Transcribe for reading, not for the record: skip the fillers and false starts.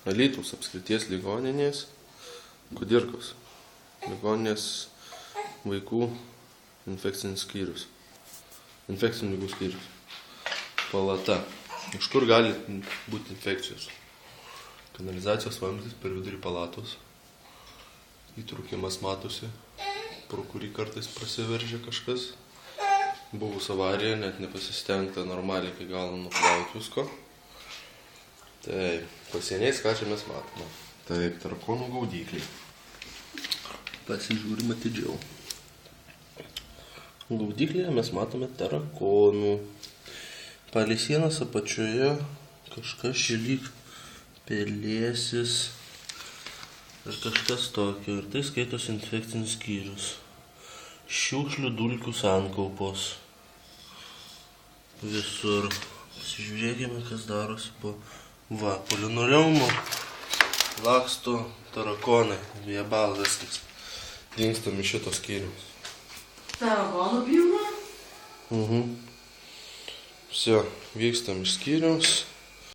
Alytaus apskrities ligoninės Kudirkos ligoninės vaikų infekcinis skyrius. Infekcinių ligų skyrius. Palata. Iš kur gali būti infekcijos? Kanalizacijos vamzdis per vidurį palatos. Įtrūkimas matosi, pro kurį kartais prasiveržia kažkas. Buvus avarija, net nepasistengta normaliai iki galo nuplauti visko. Taip, pasieniais, ką čia mes matome. Taip, tarakonų gaudykliai. Pasižiūrim atidžiau. Gaudyklėje mes matome tarakonų. Palei sienas apačioje kažkas lyg pelėsis ir kažkas tokio. Ir tai skaitosi infekcinis skyrius. Šiukšlių dulkių sankaupos. Visur. Pasižiūrėkime, kas darosi po... Va, po linoleumu laksto tarakonai. Jie bal viskas. Dingstam iš šito skyriaus. Tarakonų pilna? Vsio, vykstam iš skyriaus.